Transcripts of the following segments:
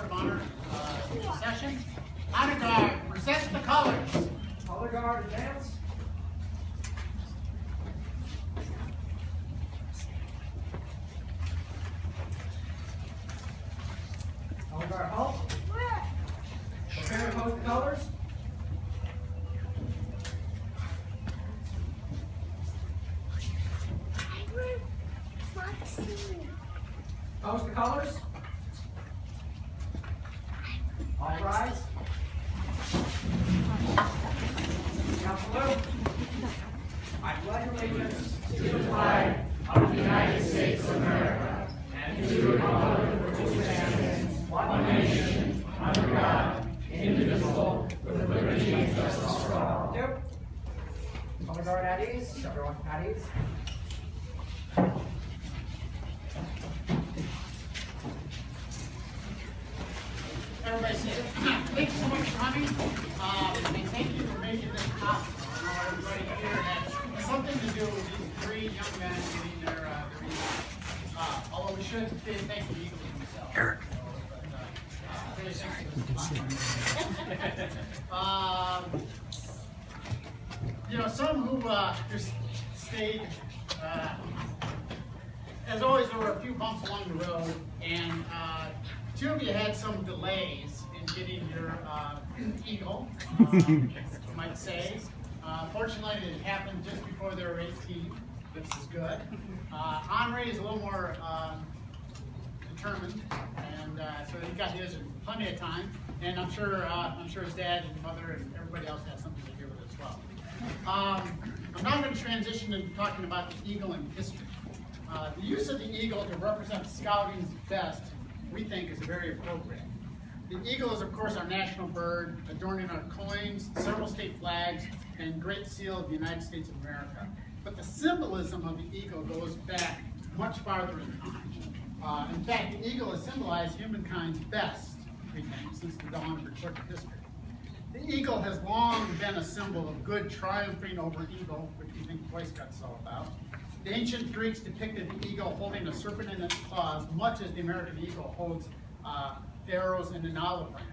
Guard of Honor session. Honor Guard, present the colors. Color Guard, advance. Color Guard, halt. Prepare to pose the colors. Pose the colors. All rise. Now salute. I pledge allegiance to the flag of the United States of America and to the republic for which it stands, one nation, under God, indivisible, with liberty and justice for all. Color Guard at ease. Everyone at ease. Everybody say, thank you so much for coming. And thank you for making this possible. I know everybody here has something to do with these three young men getting their although we should thank the Eagles themselves. Eric. You know, some who just stayed. As always, there were a few bumps along the road, and two of you had some delays in getting your Eagle, you might say. Fortunately, it happened just before they were 18. This is good. Anri is a little more determined, and so he got his in plenty of time. And I'm sure his dad and mother and everybody else has something to do with it as well. I'm now going to transition into talking about the Eagle and history. The use of the Eagle to represent scouting's best, we think, is very appropriate. The Eagle is, of course, our national bird, adorning our coins, several state flags, and Great Seal of the United States of America. But the symbolism of the Eagle goes back much farther in time. In fact, the Eagle has symbolized humankind's best, we think, since the dawn of recorded history. The Eagle has long been a symbol of good triumphing over evil, which we think Boy Scouts is all about. The ancient Greeks depicted the eagle holding a serpent in its claws, much as the American eagle holds arrows in an olive branch.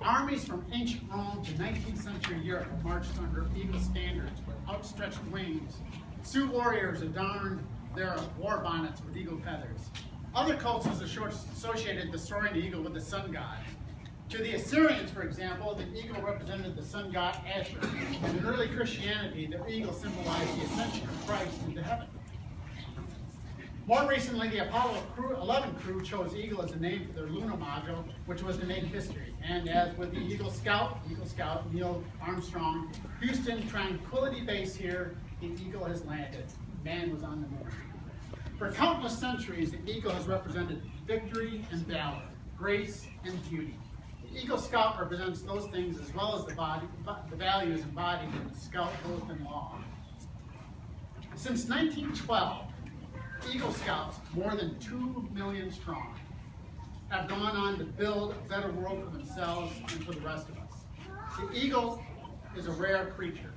Armies from ancient Rome to 19th century Europe marched under eagle standards with outstretched wings. Sioux warriors adorned their war bonnets with eagle feathers. Other cultures associated the soaring eagle with the sun god. To the Assyrians, for example, the eagle represented the sun god Asher, and in early Christianity, the eagle symbolized the ascension of Christ into heaven. More recently, the Apollo 11 crew chose eagle as a name for their lunar module, which was to make history. And as with the Eagle Scout Neil Armstrong, Houston Tranquility Base here, the eagle has landed. Man was on the moon. For countless centuries, the eagle has represented victory and valor, grace and beauty. The Eagle Scout represents those things as well as the values embodied in the Scout Oath and Law. Since 1912, Eagle Scouts, more than 2 million strong, have gone on to build a better world for themselves and for the rest of us. The eagle is a rare creature.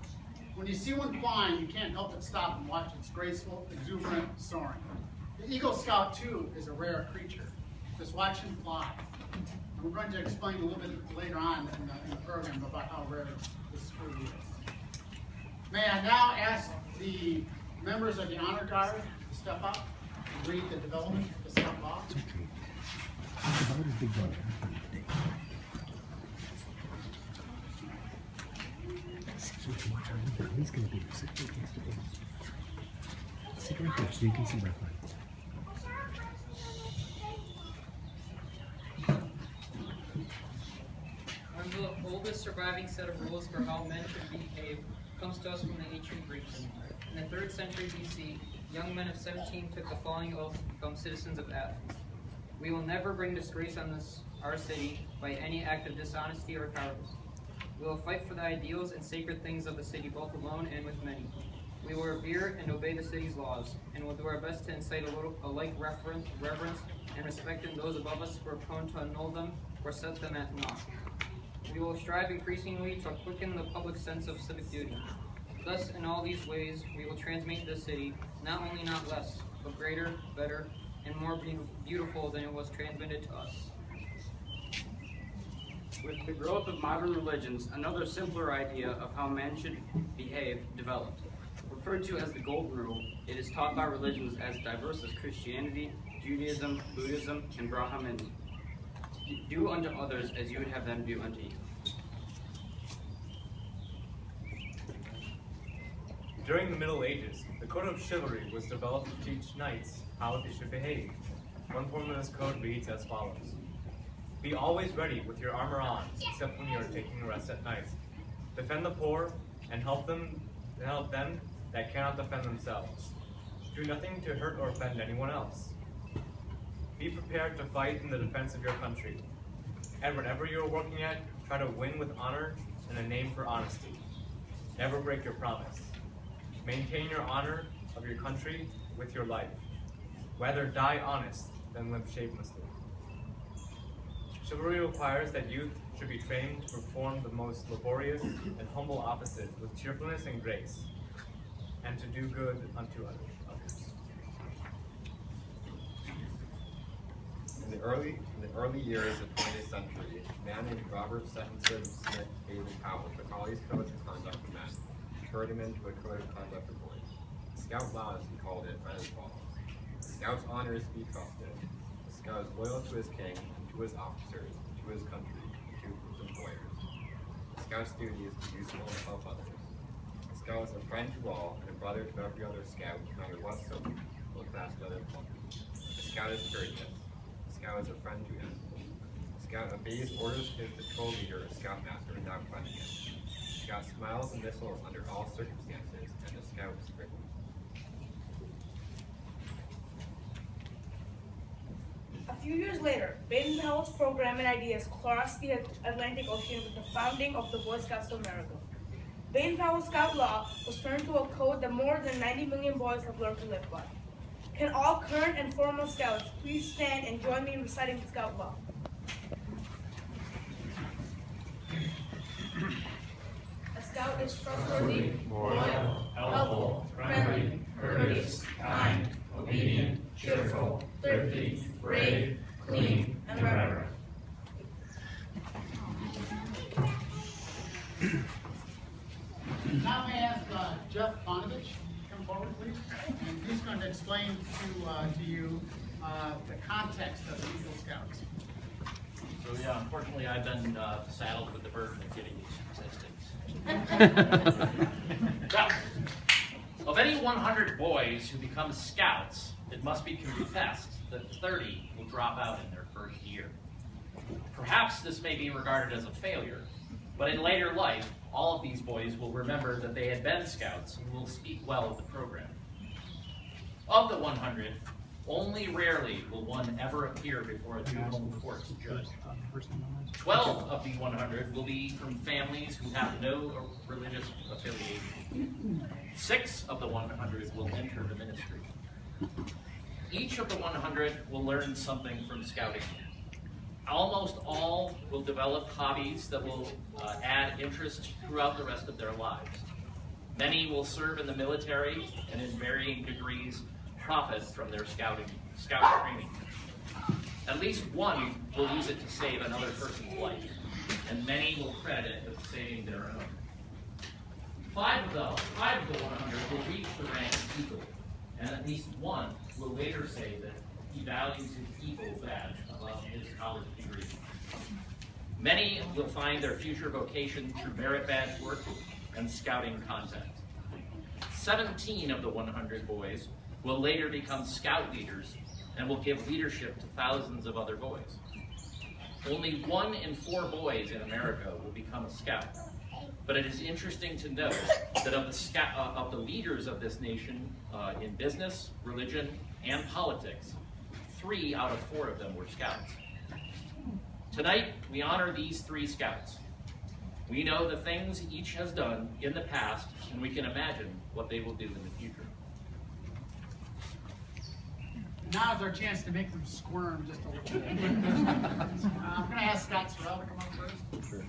When you see one flying, you can't help but stop and watch its graceful, exuberant soaring. The Eagle Scout, too, is a rare creature. Just watch him fly. And we're going to explain a little bit later on in the program about how rare this truly is. May I now ask the members of the Honor Guard to step up and read the development of the Scout Law. He's going to be sit right there so you can see right line. The oldest surviving set of rules for how men should behave comes to us from the ancient Greeks. In the 3rd century BC, young men of 17 took the following oath to become citizens of Athens. We will never bring disgrace on our city by any act of dishonesty or cowardice. We will fight for the ideals and sacred things of the city, both alone and with many. We will revere and obey the city's laws, and will do our best to incite a like reverence and respect in those above us who are prone to annul them or set them at naught. We will strive increasingly to quicken the public sense of civic duty. Thus, in all these ways, we will transmit the city, not only not less, but greater, better, and more beautiful than it was transmitted to us. With the growth of modern religions, another simpler idea of how men should behave developed. Referred to as the Golden Rule, it is taught by religions as diverse as Christianity, Judaism, Buddhism, and Brahmanism. Do unto others as you would have them do unto you. During the Middle Ages, the code of chivalry was developed to teach knights how they should behave. One form of this code reads as follows. Be always ready with your armor on, except when you are taking a rest at night. Defend the poor and help them that cannot defend themselves. Do nothing to hurt or offend anyone else. Be prepared to fight in the defense of your country. And whatever you are working at, try to win with honor and a name for honesty. Never break your promise. Maintain your honor of your country with your life. Rather die honest than live shamelessly. Chivalry requires that youth should be trained to perform the most laborious and humble offices with cheerfulness and grace, and to do good unto others. In the early years of the 20th century, a man named Robert Settenson Smith David Powell took all these codes of conduct for men and turned them into a code of conduct for boys. Scout laws, he called it, read as follows. The Scout's honor is to be trusted. The Scout is loyal to his king, and to his officers, and to his country, and to his employers. The Scout's duty is to be useful and help others. The Scout is a friend to all and a brother to every other Scout, no matter what social or class the other belongs. The Scout is courteous. The Scout is a friend to him. The Scout obeys orders of his patrol leader or Scoutmaster without questioning. The Scout smiles and whistles under all circumstances, and the Scout is prickly. A few years later, Baden-Powell's program and ideas crossed the Atlantic Ocean with the founding of the Boy Scouts of America. Baden-Powell's Scout Law was turned to a code that more than 90 million boys have learned to live by. Can all current and former Scouts please stand and join me in reciting the Scout Law? A Scout is trustworthy, loyal, helpful, friendly, courteous, kind, obedient, cheerful, thrifty, brave, clean, and reverent. Now may I ask Jeff Bonovich to come forward, please? And he's going to explain to you the context of the Eagle Scouts. So yeah, unfortunately I've been saddled with the burden of giving you statistics. Well, of any 100 boys who become scouts, it must be confessed that 30 will drop out in their first year. Perhaps this may be regarded as a failure, but in later life, all of these boys will remember that they had been scouts and will speak well of the program. Of the 100, only rarely will one ever appear before a juvenile court judge. 12 of the 100 will be from families who have no religious affiliation. 6 of the 100 will enter the ministry. Each of the 100 will learn something from scouting. Almost all will develop hobbies that will add interest throughout the rest of their lives. Many will serve in the military and in varying degrees profit from their scout training. At least one will use it to save another person's life, and many will credit with saving their own. 5 of the 100 will reach the rank of eagle, and at least one will later say that he values his eagle badge above his college degree. Many will find their future vocation through merit badge work and scouting content. 17 of the 100 boys will later become scout leaders and will give leadership to thousands of other boys. Only 1 in 4 boys in America will become a scout. But it is interesting to note that of the leaders of this nation in business, religion, and politics, 3 out of 4 of them were scouts. Tonight, we honor these 3 scouts. We know the things each has done in the past, and we can imagine what they will do in the future. Now is our chance to make them squirm just a little bit. I'm going to ask Scott Sorel to come up first. Sure.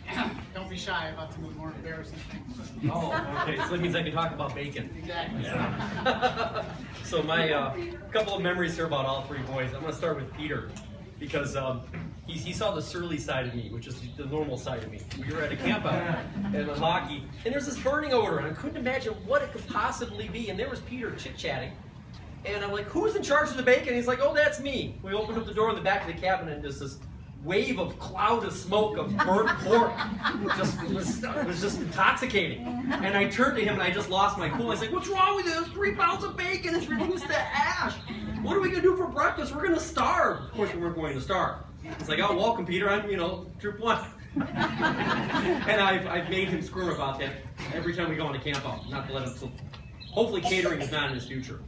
And don't be shy about some of the more embarrassing things. Oh, okay. So that means I can talk about bacon. Exactly. Yeah. So my couple of memories here about all three boys. I'm going to start with Peter because he saw the surly side of me, which is the normal side of me. We were at a camp out at hockey, and there's this burning odor, and I couldn't imagine what it could possibly be. And there was Peter chit-chatting, and I'm like, "Who's in charge of the bacon?" And he's like, "Oh, that's me." We opened up the door in the back of the cabin, and there's this wave of cloud of smoke of burnt pork. It was just intoxicating. And I turned to him and I just lost my cool. I was like, "What's wrong with this? 3 pounds of bacon is reduced to ash. What are we gonna do for breakfast? We're gonna starve." Of course we weren't going to starve. It's like, "Oh, welcome, Peter. I'm, troop 1. And I've made him squirm about that every time we go on a camp out. Not to let him. So hopefully catering is not in his future.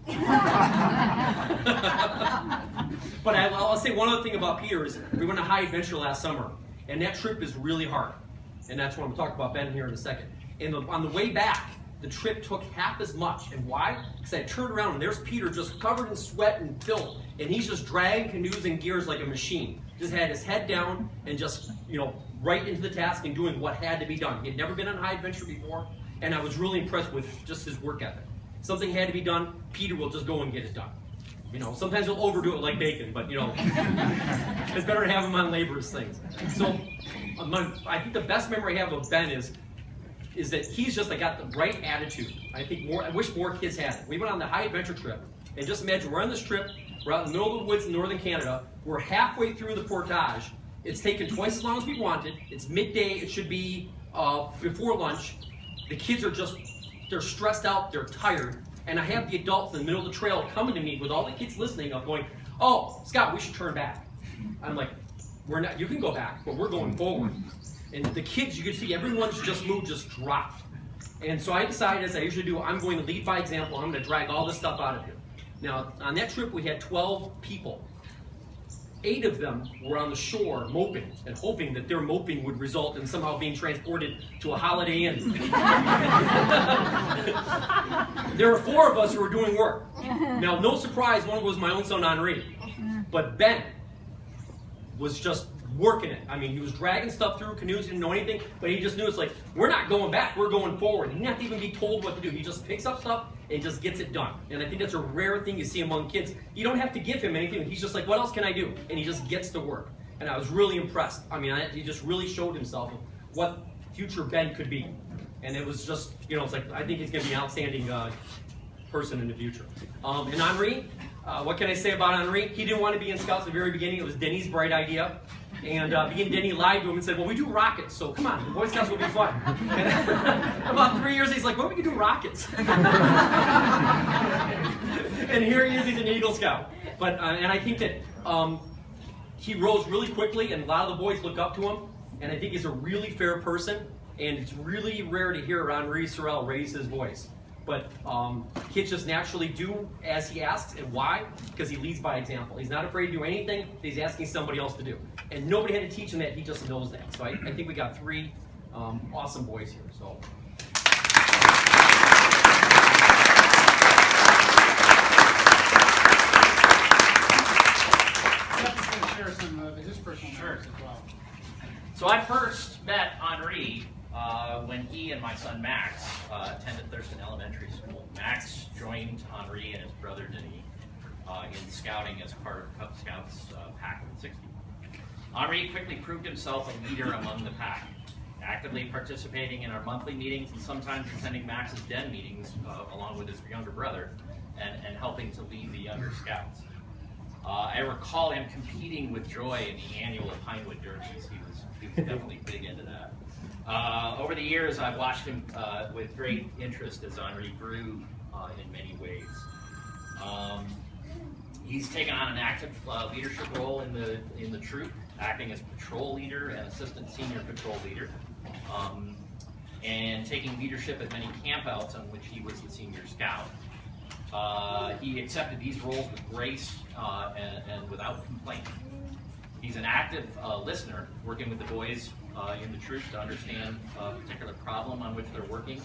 But I'll say one other thing about Peter is we went on a high adventure last summer, and that trip is really hard. And that's what I'm talking about Ben here in a second. And on the way back, the trip took half as much. And why? Because I turned around and there's Peter just covered in sweat and filth, and he's just dragging canoes and gears like a machine. Just had his head down and just, right into the task and doing what had to be done. He had never been on a high adventure before, and I was really impressed with just his work ethic. Something had to be done, Peter will just go and get it done. Sometimes he'll overdo it like bacon, but it's better to have him on laborers things. So I think the best memory I have of Ben is that he's just got the right attitude. I wish more kids had it. We went on the high adventure trip, and just imagine we're on this trip, we're out in the middle of the woods in northern Canada, we're halfway through the portage, it's taken twice as long as we wanted, it's midday, it should be before lunch, the kids are they're stressed out, they're tired, and I have the adults in the middle of the trail coming to me with all the kids listening up going, "Oh, Scott, we should turn back." I'm like, "We're not, you can go back, but we're going forward." And the kids, you can see everyone's mood just dropped. And so I decided, as I usually do, I'm going to lead by example. I'm going to drag all this stuff out of here. Now, on that trip, we had 12 people. 8 of them were on the shore moping and hoping that their moping would result in somehow being transported to a Holiday Inn. There were 4 of us who were doing work. Now, no surprise, one was my own son, Anri. But Ben was just working it. I mean, he was dragging stuff through canoes, didn't know anything, but he just knew it's like, we're not going back, we're going forward. He didn't have to even be told what to do. He just picks up stuff and just gets it done. And I think that's a rare thing you see among kids. You don't have to give him anything. He's just like, what else can I do? And he just gets to work. And I was really impressed. I mean, he just really showed himself what future Ben could be. And it was just, it's like, I think he's going to be an outstanding person in the future. And Anri, what can I say about Anri? He didn't want to be in Scouts at the very beginning. It was Denny's bright idea. And Denny lied to him and said, "Well, we do rockets, so come on, the Boy Scouts will be fun." And about 3 years, he's like, "Well, we can do rockets." And here he is, he's an Eagle Scout. But and I think that he rose really quickly, and a lot of the boys look up to him. And I think he's a really fair person, and it's really rare to hear Anri Sorel raise his voice. But kids just naturally do as he asks, and why? Because he leads by example. He's not afraid to do anything that he's asking somebody else to do. And nobody had to teach him that, he just knows that. So I think we got 3 awesome boys here. So. Jeff's going to share some of his personal memories as well. So I first met Anri when he and my son Max attended Thurston Elementary School. Max joined Anri and his brother Denny in scouting as part of Cub Scouts pack of 60. Anri quickly proved himself a leader among the pack, actively participating in our monthly meetings and sometimes attending Max's den meetings along with his younger brother and helping to lead the younger scouts. I recall him competing with joy in the annual Pinewood Derbies. He was definitely big into that. Over the years, I've watched him with great interest as Anri grew in many ways. He's taken on an active leadership role in the troop, acting as patrol leader and assistant senior patrol leader, and taking leadership at many campouts on which he was the senior scout. He accepted these roles with grace and without complaint. He's an active listener, working with the boys in the troop to understand a particular problem on which they're working,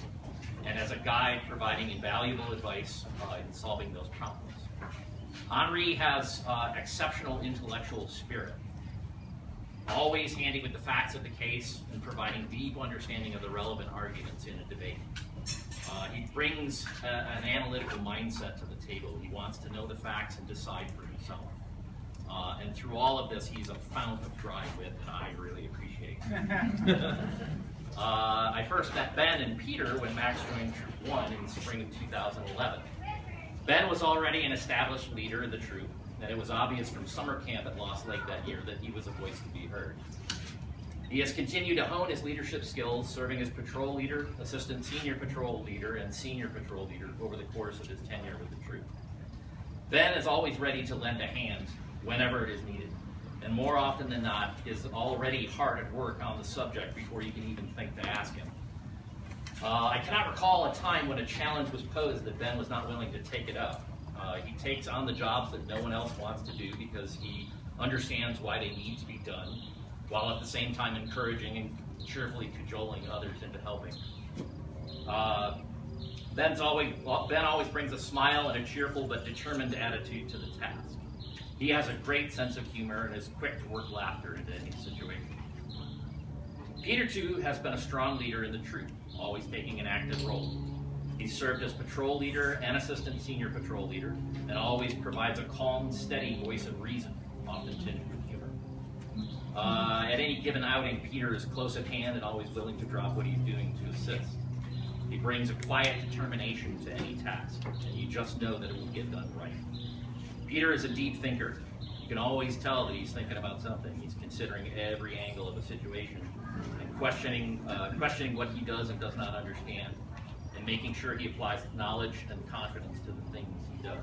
and as a guide, providing invaluable advice in solving those problems. Anri has exceptional intellectual spirit. always handy with the facts of the case and providing deep understanding of the relevant arguments in a debate. He brings an analytical mindset to the table. He wants to know the facts and decide for himself. And through all of this, he's a fount of dry wit, and I really appreciate it. I first met Ben and Peter when Max joined Troop 1 in the spring of 2011. Ben was already an established leader in the troop, and it was obvious from summer camp at Lost Lake that year that he was a voice to be heard. He has continued to hone his leadership skills, serving as patrol leader, assistant senior patrol leader, and senior patrol leader over the course of his tenure with the troop. Ben is always ready to lend a hand whenever it is needed, and more often than not is already hard at work on the subject before you can even think to ask him. I cannot recall a time when a challenge was posed that Ben was not willing to take it up. He takes on the jobs that no one else wants to do because he understands why they need to be done, while at the same time encouraging and cheerfully cajoling others into helping. Ben always brings a smile and a cheerful but determined attitude to the task. He has a great sense of humor and is quick to work laughter into any situation. Peter, too, has been a strong leader in the troop, always taking an active role. He's served as patrol leader and assistant senior patrol leader, and always provides a calm, steady voice of reason, often tinged with humor. At any given outing, Peter is close at hand and always willing to drop what he's doing to assist. He brings a quiet determination to any task, and you just know that it will get done right. Peter is a deep thinker. You can always tell that he's thinking about something. He's considering every angle of a situation and questioning what he does and does not understand, and making sure he applies knowledge and confidence to the things he does.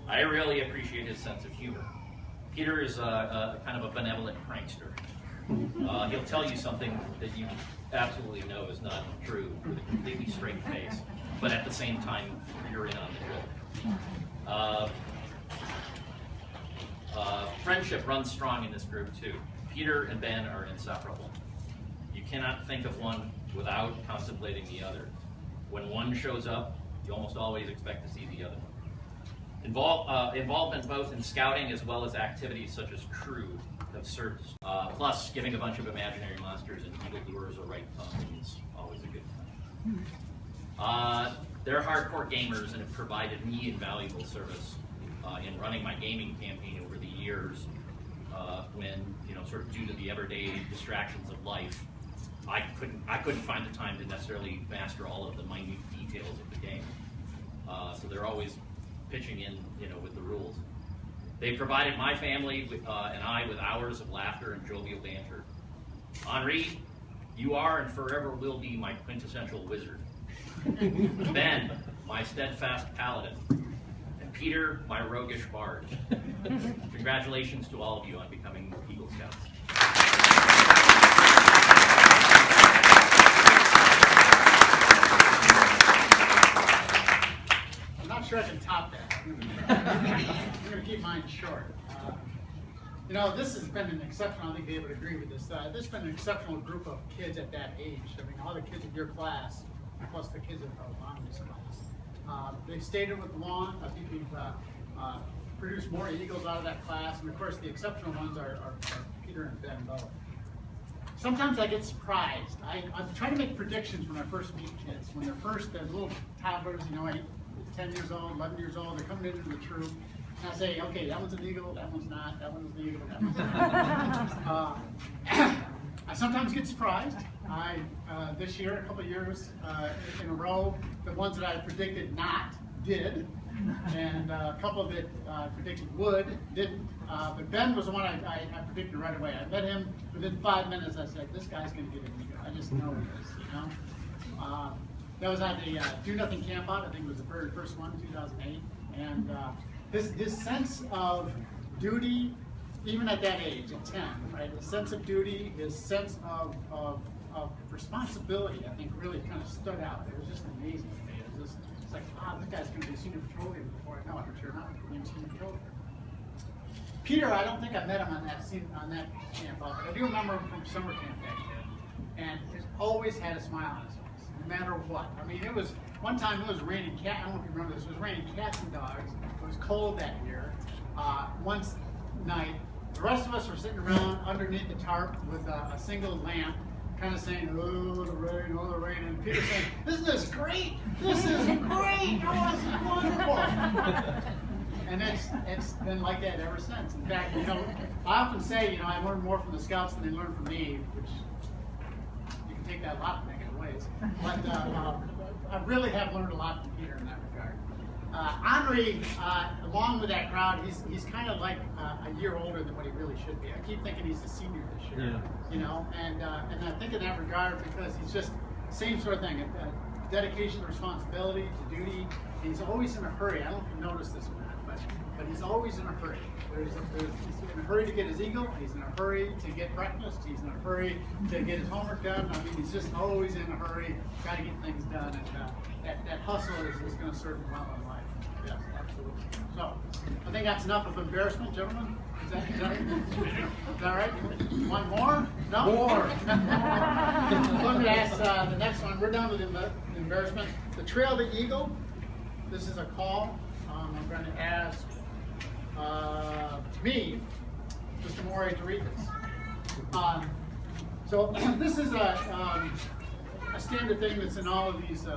I really appreciate his sense of humor. Peter is a kind of a benevolent prankster. He'll tell you something that you absolutely know is not true with a completely straight face, but at the same time, you're in on the joke. Friendship runs strong in this group too. Peter and Ben are inseparable. You cannot think of one without contemplating the other. When one shows up, you almost always expect to see the other. Involvement both in scouting as well as activities such as crew have served. Plus, giving a bunch of imaginary monsters and evildoers a right tongue is always a good time. They're hardcore gamers and have provided me invaluable service in running my gaming campaign over the years when, sort of due to the everyday distractions of life, I couldn't find the time to necessarily master all of the minute details of the game. So they're always pitching in, with the rules. They provided my family and I with hours of laughter and jovial banter. Anri, you are and forever will be my quintessential wizard. Ben, my steadfast paladin. And Peter, my roguish bard. Congratulations to all of you on becoming Eagle Scouts. I'm not sure I can top that. I'm going to keep mine short. This has been an exceptional, I think David would agree with this. This has been an exceptional group of kids at that age. I mean, all the kids of your class, plus the kids of Lonnie's class. They've stayed with the lawn. I think we've produced more Eagles out of that class. And of course, the exceptional ones are Peter and Ben both. Sometimes I get surprised. I'm trying to make predictions when I first meet kids. When they're little toddlers, 10 years old, 11 years old, they're coming into the troop. And I say, okay, that one's an Eagle, that one's not, that one's an Eagle, that one's not. I sometimes get surprised. This year, a couple of years in a row, the ones that I predicted not did, and a couple that I predicted would didn't. But Ben was the one I predicted right away. I met him within 5 minutes. I said, this guy's going to get an Eagle. I just know he is, That was at the Do Nothing Camp Out. I think it was the very first one, 2008. And his sense of duty, even at that age, at 10, right? His sense of duty, his sense of responsibility, I think really kind of stood out. It was just amazing to me. It was just, it's like, this guy's going to be a senior patrol leader before I know it. I'm sure not going to be a senior patrol leader. Peter, I don't think I met him on that camp out, but I do remember him from summer camp that year. And he's always had a smile on his face, no matter what. I mean, one time it was raining I don't know if you remember this, it was raining cats and dogs. It was cold that year. One night, The rest of us were sitting around underneath the tarp with a single lamp, kind of saying, oh, the rain, oh, the rain. And Peter saying, isn't this great? This is great. Oh, this is wonderful. And it's been like that ever since. In fact, I often say, I learned more from the scouts than they learned from me, which you can take that a lot of negative ways. But I really have learned a lot from Peter in that regard. Anri, along with that crowd, he's kind of like a year older than what he really should be. I keep thinking he's a senior this year, and I think in that regard because he's just same sort of thing, dedication to responsibility, to duty. He's always in a hurry. I don't know if you noticed this or not, but he's always in a hurry. He's in a hurry to get his eagle. He's in a hurry to get breakfast. He's in a hurry to get his homework done. I mean, he's just always in a hurry, got to get things done. And that hustle is going to serve him well in life. Yes, absolutely. So, I think that's enough of embarrassment, gentlemen. Is that right? One more? No? More. So I'm going to ask the next one. We're done with embarrassment. The Trail of the Eagle. This is a call. I'm going to ask me, Mr. Morey, to read this. So this is a standard thing that's in all these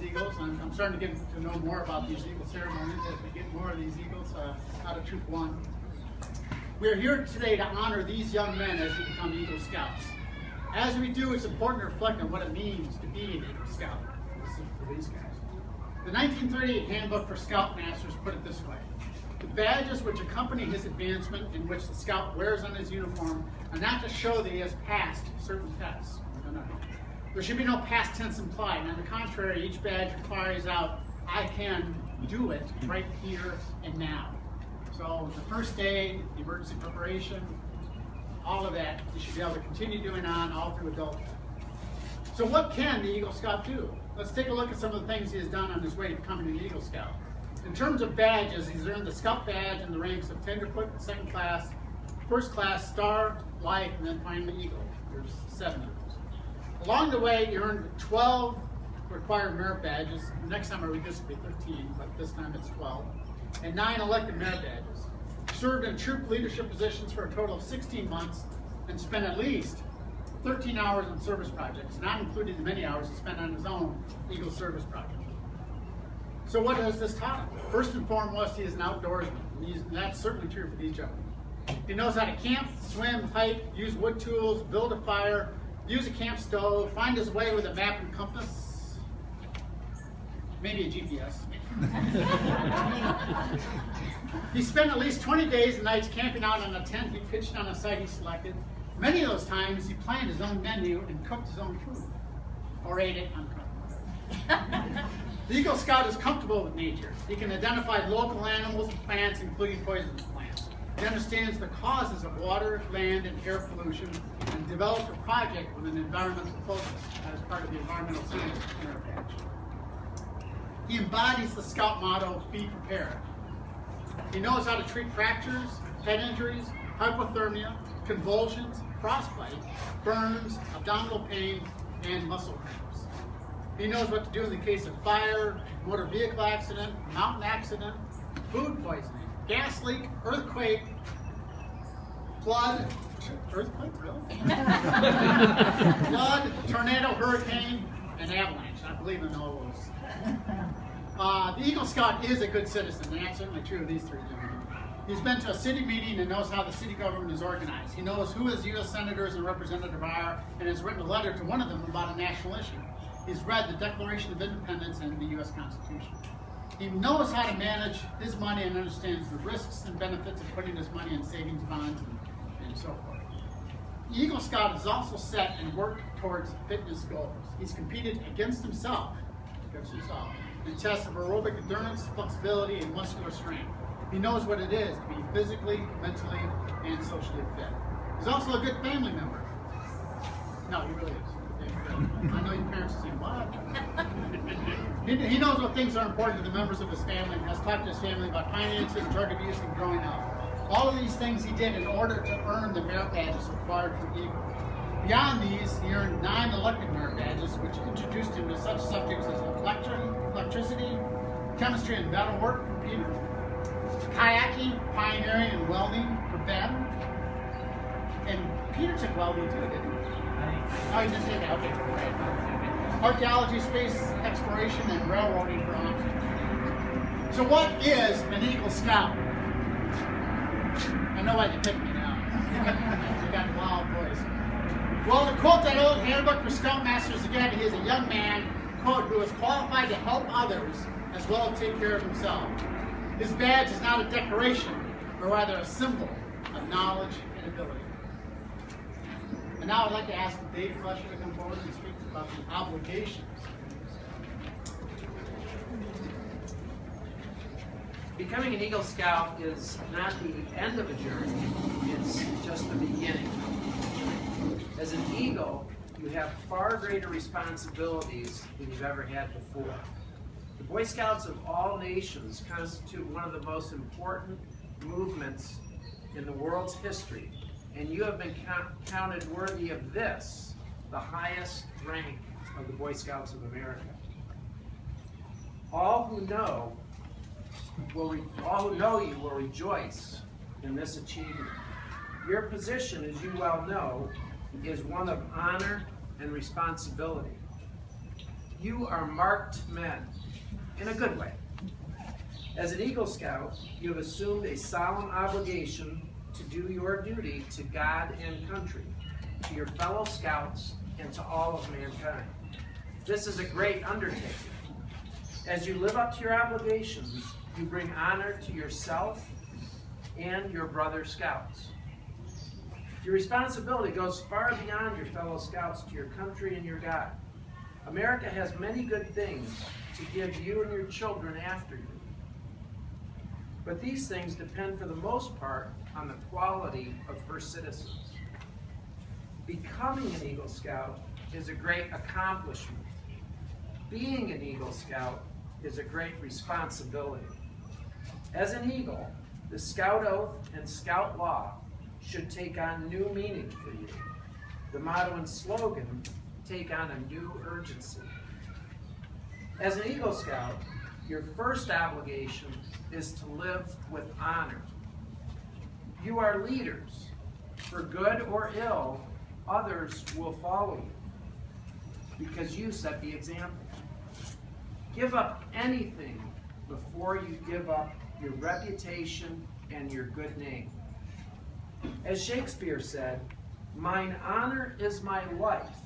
eagles. I'm starting to get to know more about these eagle ceremonies as we get more of these eagles out of Troop 1. We're here today to honor these young men as they become Eagle Scouts. As we do, it's important to reflect on what it means to be an Eagle Scout. This is for these guys. The 1938 Handbook for Scoutmasters put it this way. The badges which accompany his advancement and which the Scout wears on his uniform are not to show that he has passed certain tests. No. There should be no past tense implied. And on the contrary, each badge requires out, I can do it right here and now. So the first aid, the emergency preparation, all of that, you should be able to continue doing on all through adulthood. So what can the Eagle Scout do? Let's take a look at some of the things he has done on his way to becoming an Eagle Scout. In terms of badges, he's earned the Scout badge in the ranks of Tenderfoot, second class, first class, Star, Life, and then finally Eagle. There's 7 of those. Along the way, he earned 12 required merit badges. Next time we just be 13, but this time it's 12. And 9 elected merit badges. Served in troop leadership positions for a total of 16 months and spent at least 13 hours on service projects, not including the many hours he spent on his own Eagle service project. So what has this taught him? First and foremost, he is an outdoorsman. And that's certainly true for these gentlemen. He knows how to camp, swim, hike, use wood tools, build a fire, use a camp stove, find his way with a map and compass, maybe a GPS. He spent at least 20 days and nights camping out on a tent he pitched on a site he selected. Many of those times he planned his own menu and cooked his own food, or ate it uncomfortable. The Eagle Scout is comfortable with nature. He can identify local animals and plants, including poisonous plants. He understands the causes of water, land, and air pollution, and developed a project with an environmental focus as part of the environmental science merit badge. He embodies the Scout motto, be prepared. He knows how to treat fractures, head injuries, hypothermia, convulsions, frostbite, burns, abdominal pain, and muscle cramps. He knows what to do in the case of fire, motor vehicle accident, mountain accident, food poisoning, gas leak, earthquake, flood, earthquake, really? Flood, tornado, hurricane, and avalanche. I believe in all those. The Eagle Scout is a good citizen, and that's certainly true of these 3 gentlemen. He's been to a city meeting and knows how the city government is organized. He knows who his U.S. senators and representatives are, and has written a letter to one of them about a national issue. He's read the Declaration of Independence and the U.S. Constitution. He knows how to manage his money and understands the risks and benefits of putting his money in savings bonds and so forth. The Eagle Scout is also set and worked towards fitness goals. He's competed against himself in tests of aerobic endurance, flexibility, and muscular strength. He knows what it is to be physically, mentally, and socially fit. He's also a good family member. No, he really is. I know your parents are saying, what? He knows what things are important to the members of his family and has talked to his family about finances, drug abuse, and growing up. All of these things he did in order to earn the merit badges required for Eagle. Beyond these, he earned 9 elected merit badges, which introduced him to such subjects as electricity, chemistry, and metalwork, computers. kayaking, pioneering, and welding for Ben. And Peter took welding too, didn't he? Oh, he just did that. Okay, great. Archaeology, space exploration, and railroading for Anri. So what is an Eagle Scout? I know why they picked me now. You got a wild voice. Well, to quote that old handbook for Scoutmasters again, he is a young man, quote, who is qualified to help others as well as take care of himself. His badge is not a decoration, but rather a symbol of knowledge and ability. And now I'd like to ask Dave Fletcher to come forward and speak about the obligations. Becoming an Eagle Scout is not the end of a journey, it's just the beginning. As an Eagle, you have far greater responsibilities than you've ever had before. The Boy Scouts of all nations constitute one of the most important movements in the world's history, and you have been counted worthy of this, the highest rank of the Boy Scouts of America. All who know you will rejoice in this achievement. Your position, as you well know, is one of honor and responsibility. You are marked men, in a good way. As an Eagle Scout, you have assumed a solemn obligation to do your duty to God and country, to your fellow Scouts, and to all of mankind. This is a great undertaking. As you live up to your obligations, you bring honor to yourself and your brother Scouts. Your responsibility goes far beyond your fellow Scouts to your country and your God. America has many good things to give you and your children after you. But these things depend for the most part on the quality of her citizens. Becoming an Eagle Scout is a great accomplishment. Being an Eagle Scout is a great responsibility. As an Eagle, the Scout Oath and Scout Law should take on new meaning for you. The motto and slogan take on a new urgency. As an Eagle Scout, your first obligation is to live with honor. You are leaders. For good or ill, others will follow you because you set the example. Give up anything before you give up your reputation and your good name. As Shakespeare said, "Mine honor is my life,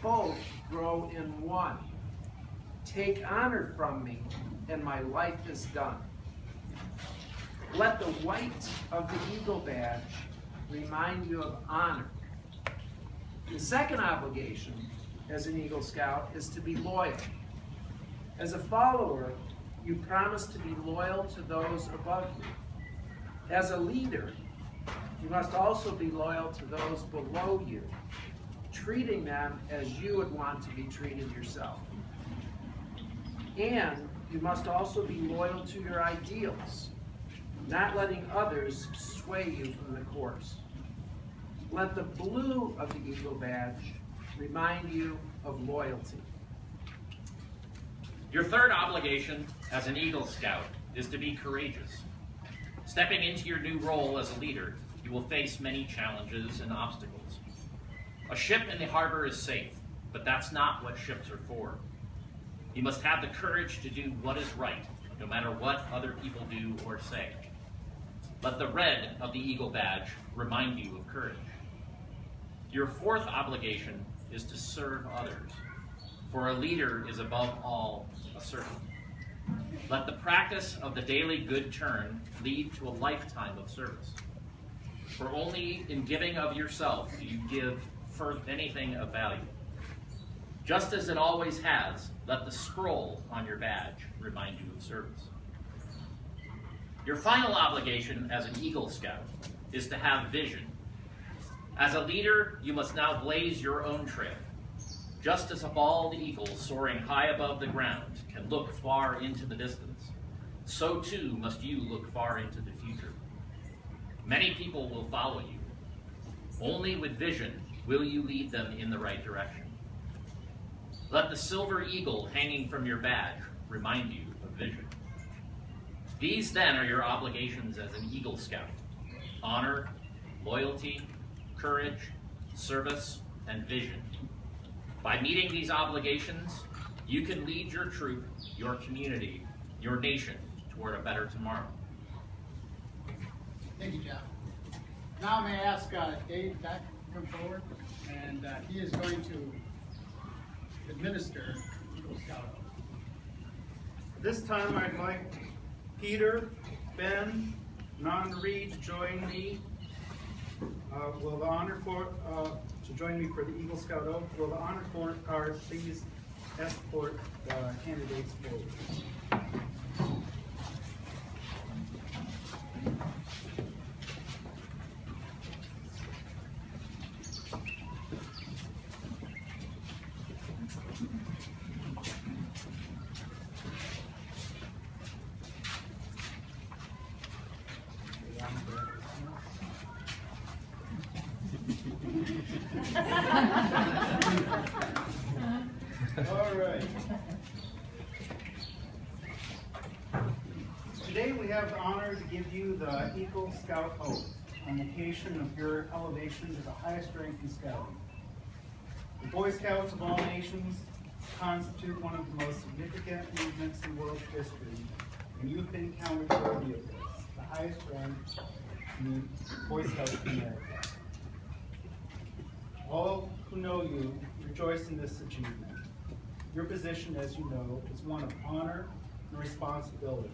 both grow in one. Take honor from me, and my life is done." Let the white of the Eagle badge remind you of honor. The second obligation as an Eagle Scout is to be loyal. As a follower, you promise to be loyal to those above you. As a leader, you must also be loyal to those below you, treating them as you would want to be treated yourself. And you must also be loyal to your ideals, not letting others sway you from the course. Let the blue of the Eagle badge remind you of loyalty. Your third obligation as an Eagle Scout is to be courageous. Stepping into your new role as a leader, you will face many challenges and obstacles. A ship in the harbor is safe, but that's not what ships are for. You must have the courage to do what is right, no matter what other people do or say. Let the red of the Eagle badge remind you of courage. Your fourth obligation is to serve others, for a leader is above all a servant. Let the practice of the daily good turn lead to a lifetime of service. For only in giving of yourself do you give for anything of value. Just as it always has, let the scroll on your badge remind you of service. Your final obligation as an Eagle Scout is to have vision. As a leader, you must now blaze your own trail. Just as a bald eagle soaring high above the ground can look far into the distance, so too must you look far into the future. Many people will follow you. Only with vision will you lead them in the right direction. Let the silver eagle hanging from your badge remind you of vision. These then are your obligations as an Eagle Scout: honor, loyalty, courage, service, and vision. By meeting these obligations, you can lead your troop, your community, your nation toward a better tomorrow. Thank you, Jeff. Now may I ask Dave Beck to come forward, and he is going to administer Eagle Scout oath. This time I'd like Peter, Ben, and Anri to join me. Will the honor for to join me for the Eagle Scout oath? Will the honor card please escort the candidates forward? All right. Today we have the honor to give you the Eagle Scout oath on occasion of your elevation to the highest rank in scouting. The Boy Scouts of all nations constitute one of the most significant movements in world history, and you've been counted worthy of this, the highest rank in the Boy Scouts of America. All who know you rejoice in this achievement. Your position, as you know, is one of honor and responsibility.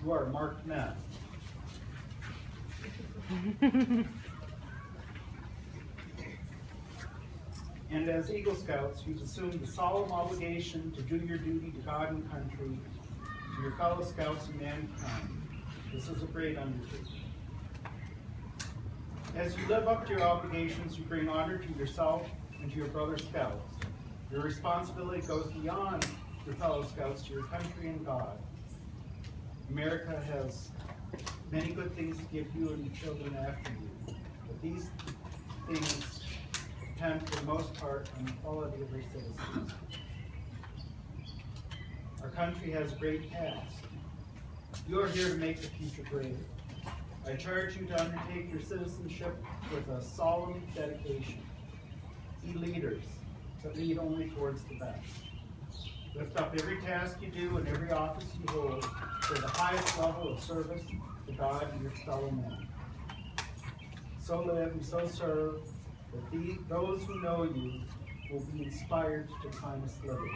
You are marked men. And as Eagle Scouts, you've assumed the solemn obligation to do your duty to God and country, to your fellow Scouts and mankind. This is a great undertaking. As you live up to your obligations, you bring honor to yourself and to your brother Scouts. Your responsibility goes beyond your fellow Scouts to your country and God. America has many good things to give you and your children after you, but these things depend for the most part on the quality of their citizens. Our country has a great past. You are here to make the future greater. I charge you to undertake your citizenship with a solemn dedication. Be leaders that lead only towards the best. Lift up every task you do and every office you hold to the highest level of service to God and your fellow men. So live and so serve that those who know you will be inspired to kindest living.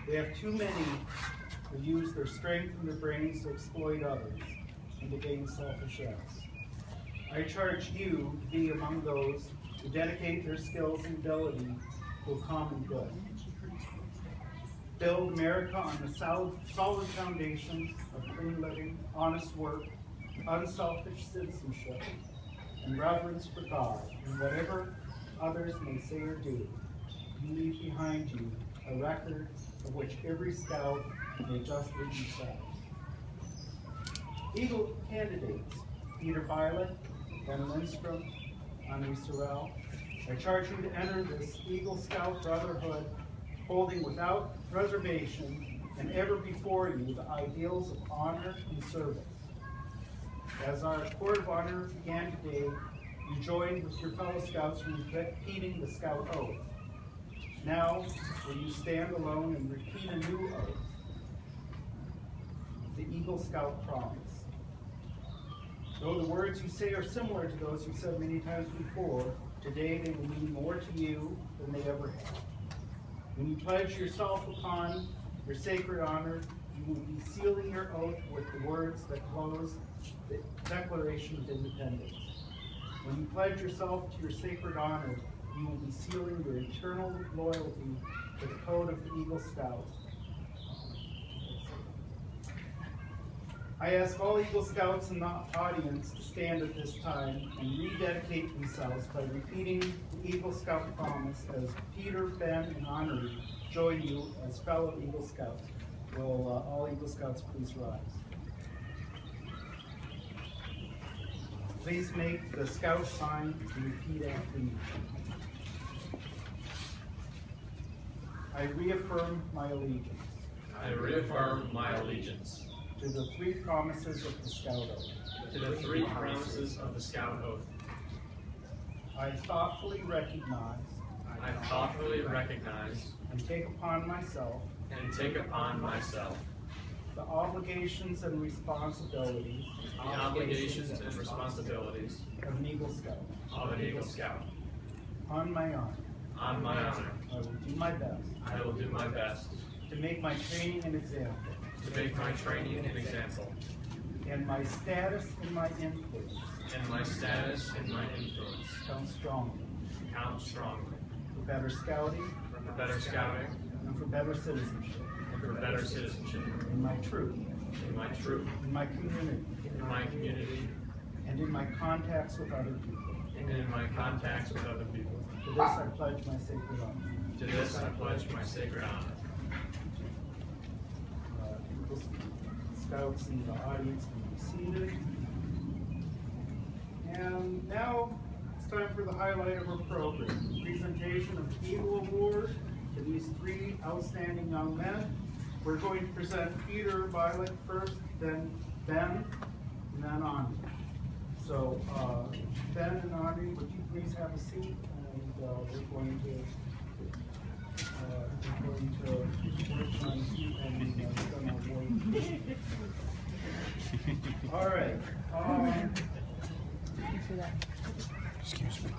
They have too many who use their strength and their brains to exploit others and to gain selfish ends. I charge you to be among those who dedicate their skills and ability to a common good. Build America on the solid foundations of clean living, honest work, unselfish citizenship, and reverence for God, and whatever others may say or do, you leave behind you a record of which every Scout may justly be proud. Eagle candidates, Peter Bialek, Lindstrom, Anri, Sorel, I charge you to enter this Eagle Scout Brotherhood, holding without reservation and ever before you the ideals of honor and service. As our Court of Honor began today, you joined with your fellow Scouts in repeating the Scout Oath. Now, will you stand alone and repeat a new oath, the Eagle Scout Promise? Though the words you say are similar to those you said many times before, today they will mean more to you than they ever have. When you pledge yourself upon your sacred honor, you will be sealing your oath with the words that close the Declaration of Independence. When you pledge yourself to your sacred honor, you will be sealing your eternal loyalty to the code of the Eagle Scout. I ask all Eagle Scouts in the audience to stand at this time and rededicate themselves by repeating the Eagle Scout Promise as Peter, Ben, and Anri join you as fellow Eagle Scouts. Will all Eagle Scouts please rise? Please make the Scout sign and repeat after me. I reaffirm my allegiance. I reaffirm my allegiance to the three promises of the Scout Oath. To the three promises of the Scout Oath. I thoughtfully recognize and take upon myself the obligations and responsibilities of an Eagle Scout. On my honor, I will do my best to make my training an example, and my status and my influence count strongly for better scouting and for better citizenship. In my troop, in my community, and in my contacts with other people. To this I pledge my sacred honor. Eagle Scouts in the audience can be seated. And now it's time for the highlight of our program, the presentation of the Eagle Award to these three outstanding young men. We're going to present Peter Bialek first, then Ben, and then Anri. So Ben and Anri, would you please have a seat? And we're going to work on you and all right. Excuse me.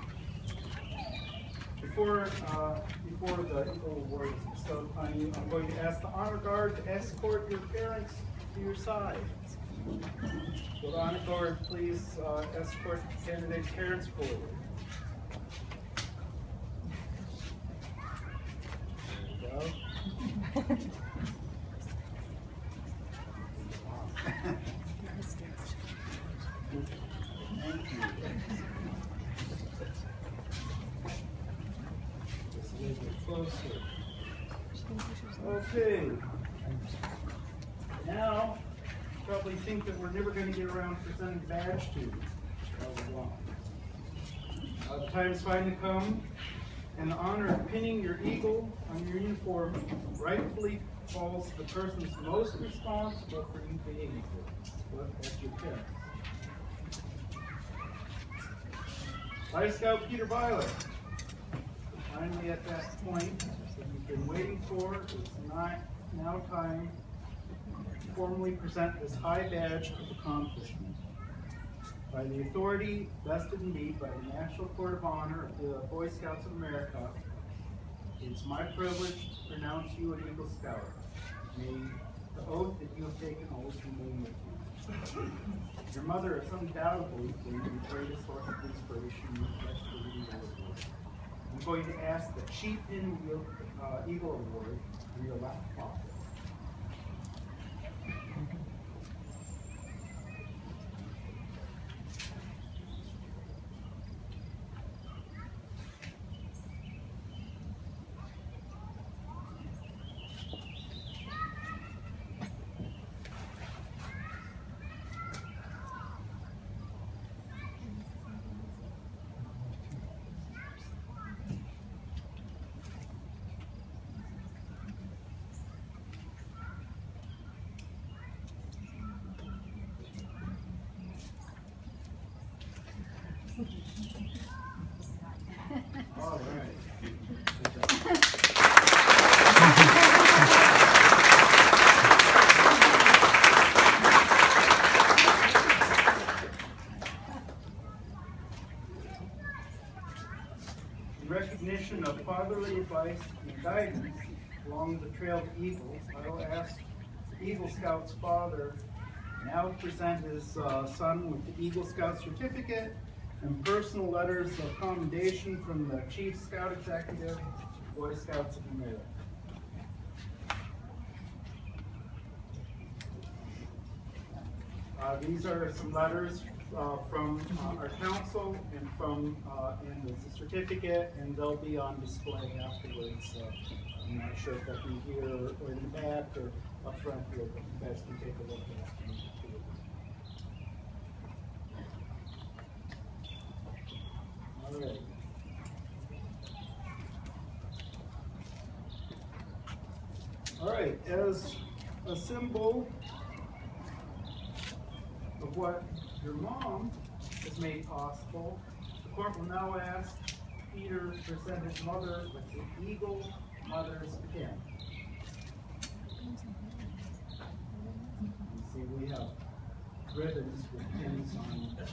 Before the Eagle Award is bestowed upon you, I'm going to ask the honor guard to escort your parents to your side. Will the honor guard please escort the candidate's parents forward? There you go. Thank you. Just a little bit closer. Okay. Now, you probably think that we're never going to get around to presenting badge to you. The time's finally come, and the honor of pinning your eagle on your uniform rightfully falls to the persons most responsible for you being equal. That's your parents. Vice Scout Peter Bialek. Finally at that point that you've been waiting for, it's now time to formally present this high badge of accomplishment. By the authority vested in me by the National Court of Honor of the Boy Scouts of America, it's my privilege to pronounce you an Eagle Scout. May the oath that you have taken always remain with you. Your mother has undoubtedly been your greatest source of inspiration in the Eagle Award. I'm going to ask the Chief in the Eagle Award in your left pocket. All right. In recognition of fatherly advice and guidance along the trail to Eagle, I will ask the Eagle Scout's father now to present his son with the Eagle Scout certificate and personal letters of commendation from the Chief Scout Executive, Boy Scouts of America. These are some letters from our council and from and the certificate, and they'll be on display afterwards. I'm not sure if they'll be here or in the back or up front here, but you guys can take a look at it. All right. All right, as a symbol of what your mom has made possible, the court will now ask Peter to present his mother with the Eagle Mother's Pin. See, we have ribbons with pins on the mother.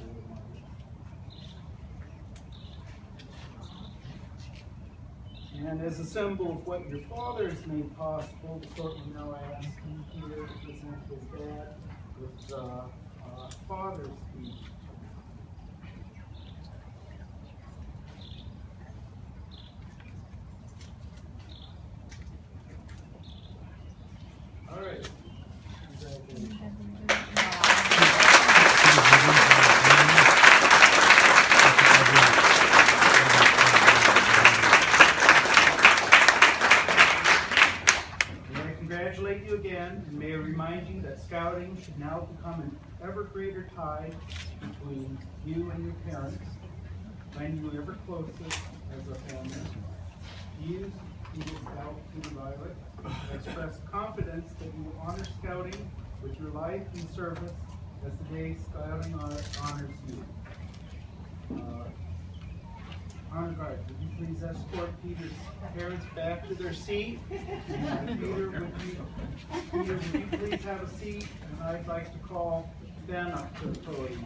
And as a symbol of what your father has made possible, the court will now ask Peter to present his dad with the Father's Pin. All right. May I congratulate you again, and may I remind you that scouting should now become an ever greater tie between you and your parents, finding you ever closer as a family. You, Eagle Scout Peter Bialek, express confidence that you will honor scouting with your life and service as the day scouting honors you. Honor guard, would you please escort Peter's parents back to their seat? And Peter, would you please have a seat? And I'd like to call Ben up to the podium.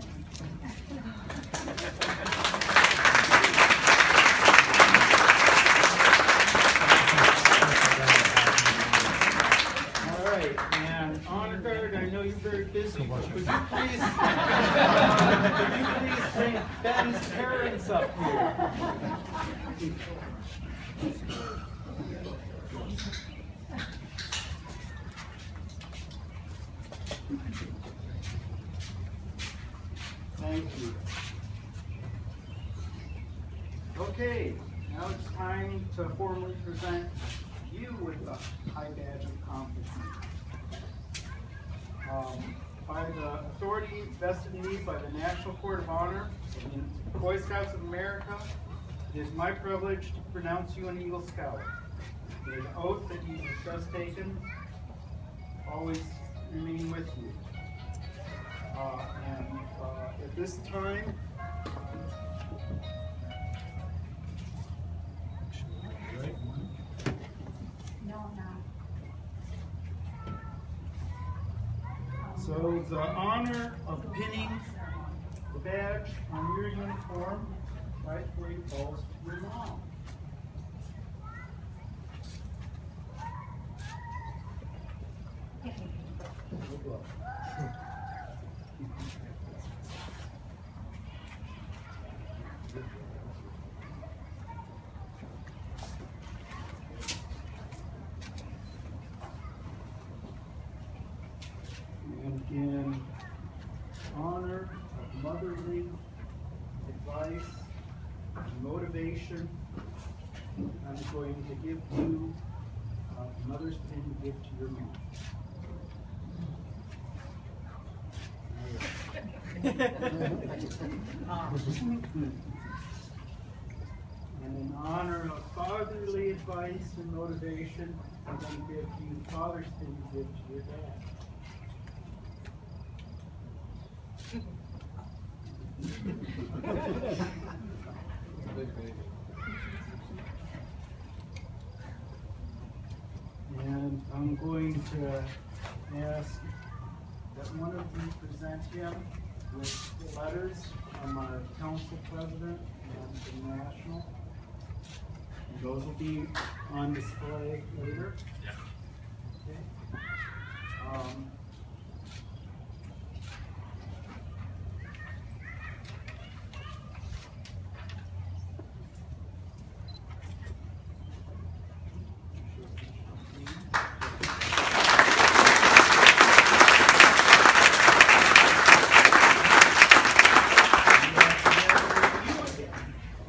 All right, and honor guard, I know you're very busy, but could you please bring Ben's parents up here? Thank you. Okay, now it's time to formally present you with the high badge of accomplishment. By the authority vested in me by the National Court of Honor in Boy Scouts of America, it is my privilege to pronounce you an Eagle Scout. May the oath that you have just taken always remain with you. At this time, so the honor of pinning the badge on your uniform rightfully falls to your mom. Good luck. And in honor of motherly advice and motivation, I'm going to give you mother's pin to give to your mom. And in honor of fatherly advice and motivation, I'm going to give you the father's pin to give to your dad. And I'm going to ask that one of you present him with the letters from our council president and the national. And those will be on display later. Yeah. Okay.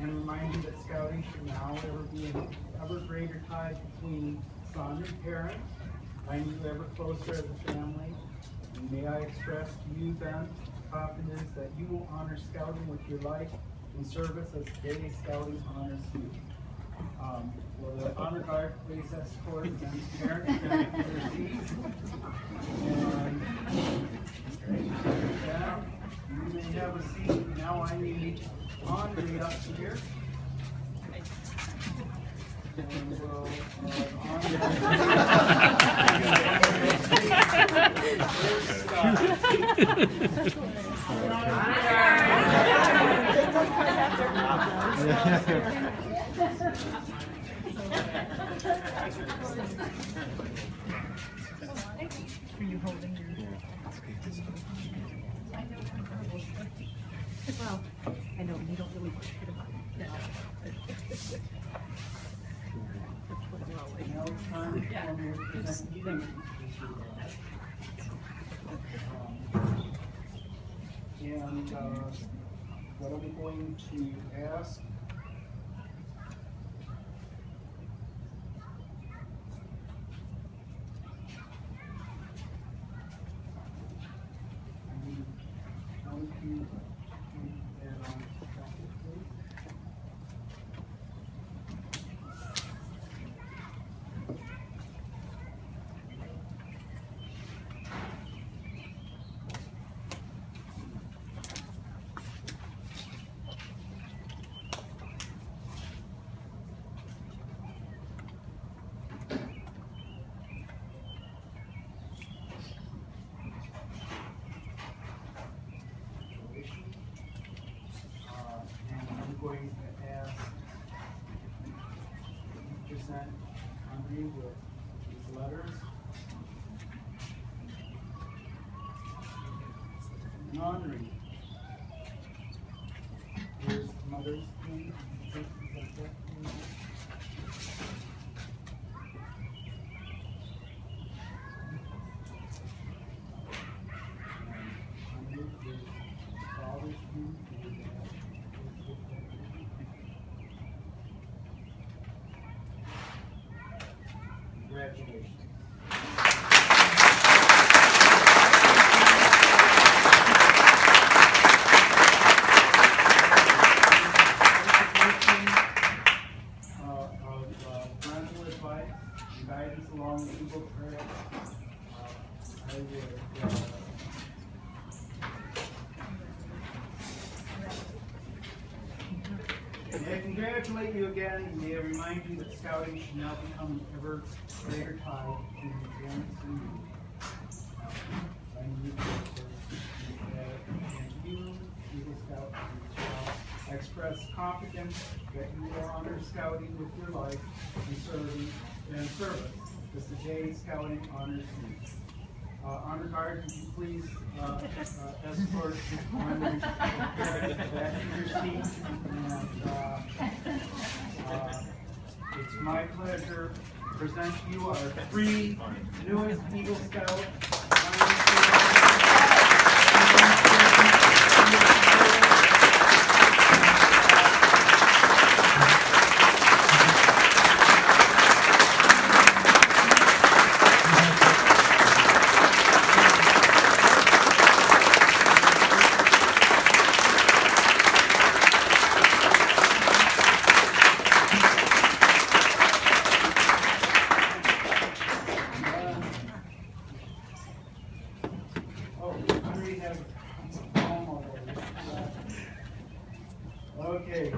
And remind you that scouting should now ever be an ever greater tie between son and parent, finding you ever closer as a family. And may I express to you then confidence that you will honor scouting with your life and service as today scouting honors you. Will the honor guard please escort Ben's parents back to their seats? And Yeah, you may have a seat. Now I need Anri up here. And we'll, Are you holding your... Well, I know you don't really care about it now. now it's time for me to present you. And what I'm going to ask and I'm going to ask you to present Anri with these letters. And Anri, here's mother's name. Congratulations. Of parental advice and guidance along the legal trail, I would may I congratulate you again, and may I remind you that scouting should now become an ever greater tie between the parents and you. And you, Eagle Scout, shall express confidence that you will honor scouting with your life and service as the day scouting honors you. Honor Guard, would you please escort Anri back to your seat? And it's my pleasure to present to you our three newest Eagle Scouts. Okay.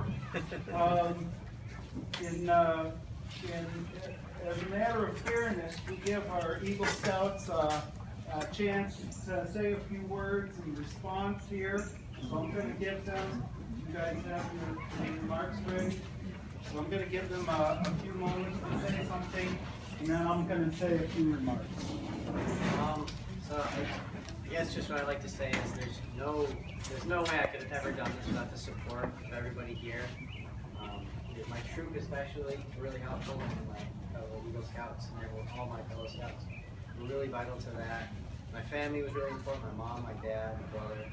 As a matter of fairness, we give our Eagle Scouts a chance to say a few words in response here. So I'm going to give them, you guys have your remarks ready. So I'm going to give them a few moments to say something, and then I'm going to say a few remarks. So I guess just what I'd like to say is there's no way I could have ever done this without the support of everybody here. My troop especially really helpful, and my fellow Eagle Scouts and all my fellow Scouts were really vital to that. My family was really important, my mom, my dad, my brother.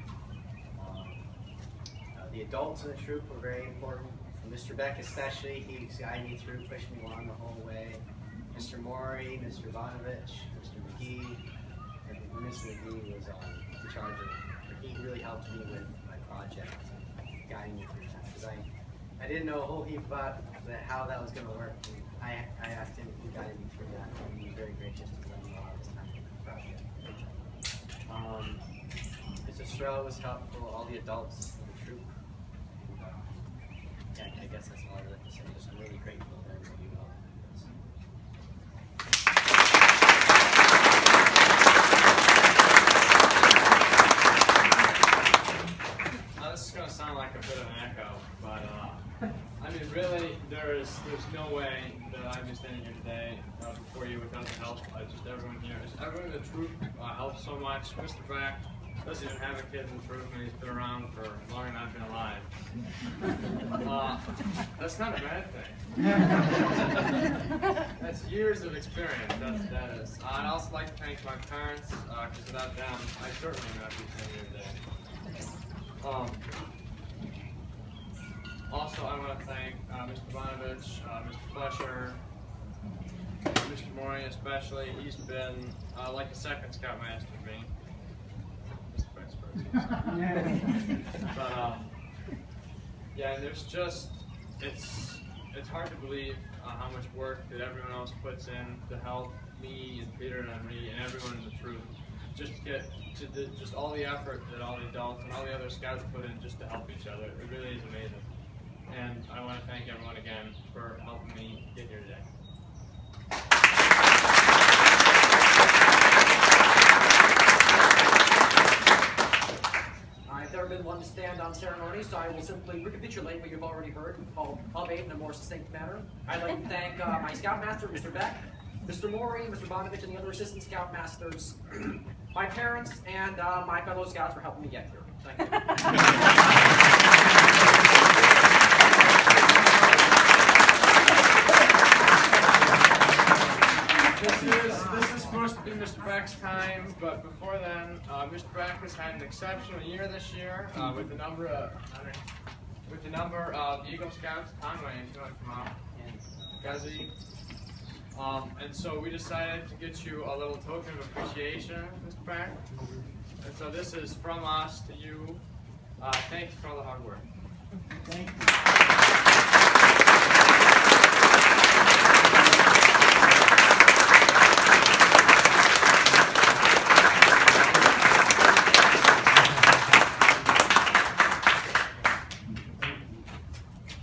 The adults in the troop were very important. Mr. Beck especially, he guided me through, pushed me along the whole way. Mr. Maury, Mr. Ivanovich, Mr. McGee, and Mr. McGee was in charge of it. He really helped me with my project, guiding me through that. Because I didn't know a whole heap about how that was going to work. And I asked him, he guided me through that, and he was very gracious to let me know how this time for the project. Mr. Sorel was helpful, all the adults in the troop. Yeah, I guess that's all I would like to say. Just I'm really grateful for everybody who helped with this. This is going to sound like a bit of an echo, but I mean, really, there's no way that I'd be standing here today before you without the help of just everyone here. Everyone in the troop helped so much. Mr. Beck doesn't even have a kid in the troop, and he's been around for longer than I've been alive. That's not a bad thing. That's years of experience. That is. I'd also like to thank my parents, because without them, I certainly would not be standing here today. Also, I want to thank Mr. Bonovich, Mr. Fletcher, Mr. Maury especially. He's been like a second scoutmaster to me. Mr. Vice President. But yeah, there's just it's hard to believe how much work that everyone else puts in to help me and Peter and Anri and everyone in the troop. Just to get to just all the effort that all the adults and all the other scouts put in just to help each other. It really is amazing. And I want to thank everyone again for helping me get here today. I've never been one to stand on ceremony, so I will simply recapitulate what you've already heard, albeit in a more succinct manner. I'd like to thank my scoutmaster, Mr. Beck, Mr. Maury, Mr. Bonovich, and the other assistant scoutmasters, my parents, and my fellow scouts for helping me get here. Thank you. This is supposed to be Mr. Beck's time, but before then, Mr. Beck has had an exceptional year this year with the number of Eagle Scouts. Conway, if you want to come out, Guzzy. And so we decided to get you a little token of appreciation, Mr. Beck. And so this is from us to you. Thanks for all the hard work. Thank you.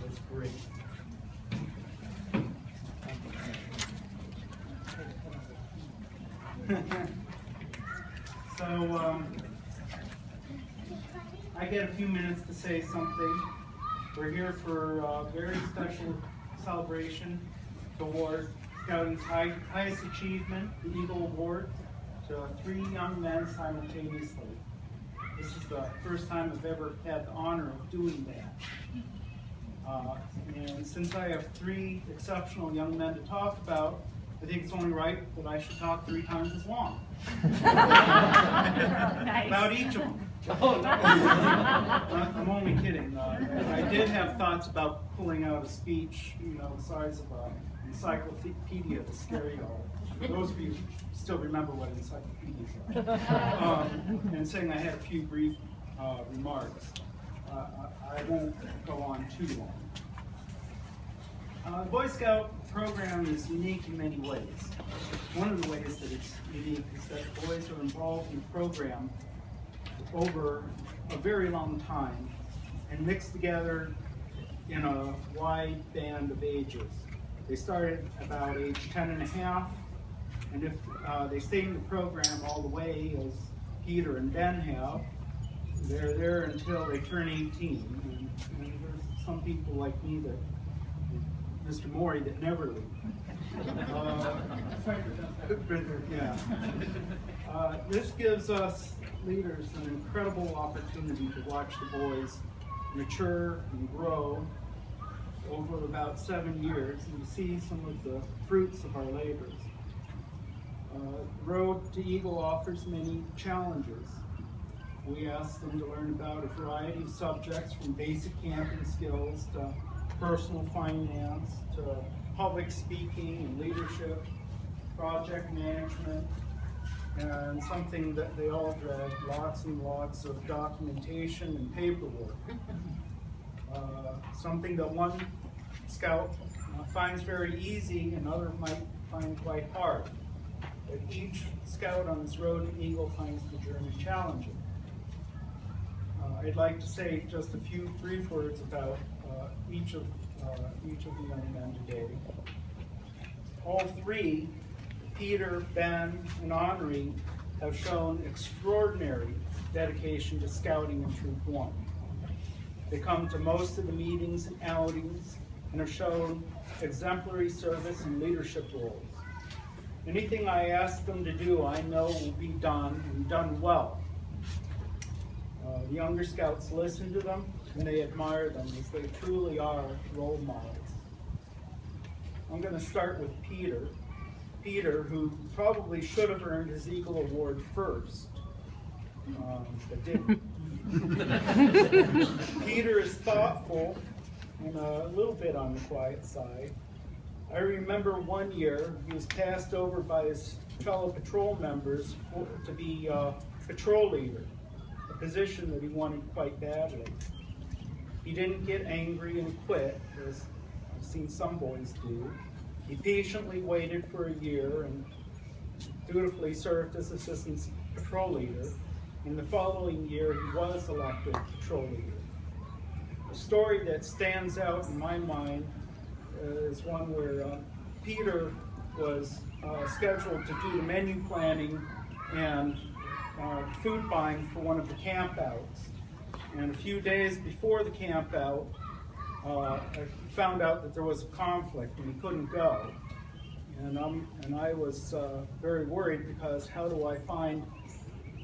That's great. So, I get a few minutes to say something. We're here for a very special celebration to award Scouting's highest achievement, the Eagle Award, to 3 young men simultaneously. This is the first time I've ever had the honor of doing that. And since I have 3 exceptional young men to talk about, I think it's only right that I should talk 3 times as long. Nice. About each of them. Oh, no. I'm only kidding. I did have thoughts about pulling out a speech, the size of an encyclopedia to scare you all. For those of you who still remember what encyclopedias are. And saying I had a few brief remarks. I won't go on too long. The Boy Scout program is unique in many ways. One of the ways that it's unique is that the boys are involved in the program over a very long time and mixed together in a wide band of ages. They started about age 10 and a half, and if they stay in the program all the way, as Peter and Ben have, they're there until they turn 18. And there's some people like me that, Mr. Maury, that never leave. This gives us leaders an incredible opportunity to watch the boys mature and grow over about 7 years and to see some of the fruits of our labors. The road to Eagle offers many challenges. We ask them to learn about a variety of subjects, from basic camping skills to personal finance to public speaking and leadership, project management, and something that they all dread, lots and lots of documentation and paperwork. Something that one scout finds very easy and others might find quite hard. But each scout on this road to Eagle finds the journey challenging. I'd like to say just a few brief words about each of the young men today. All three, Peter, Ben, and Anri, have shown extraordinary dedication to scouting in Troop 1. They come to most of the meetings and outings and have shown exemplary service and leadership roles. Anything I ask them to do, I know will be done and done well. The younger scouts listen to them and they admire them as they truly are role models. I'm going to start with Peter. Peter, who probably should have earned his Eagle Award first, but didn't. Peter is thoughtful and a little bit on the quiet side. I remember one year he was passed over by his fellow patrol members to be patrol leader, a position that he wanted quite badly. He didn't get angry and quit, as I've seen some boys do. He patiently waited for a year and dutifully served as assistant patrol leader. In the following year, he was elected patrol leader. A story that stands out in my mind is one where Peter was scheduled to do the menu planning and food buying for one of the campouts. And a few days before the campout, I found out that there was a conflict and he couldn't go. And I was very worried because how do I find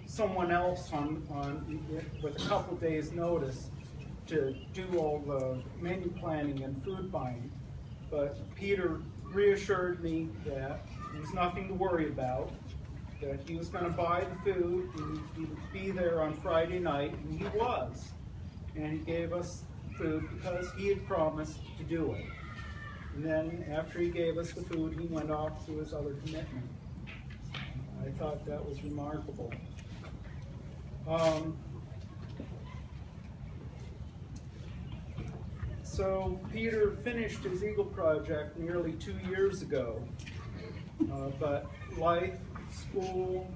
someone else with a couple days notice to do all the menu planning and food buying. But Peter reassured me that there was nothing to worry about, that he was going to buy the food and he would be there on Friday night, and he was. And he gave us food because he had promised to do it. And then after he gave us the food, he went off to his other commitment. I thought that was remarkable. So Peter finished his Eagle project nearly 2 years ago, but life, school,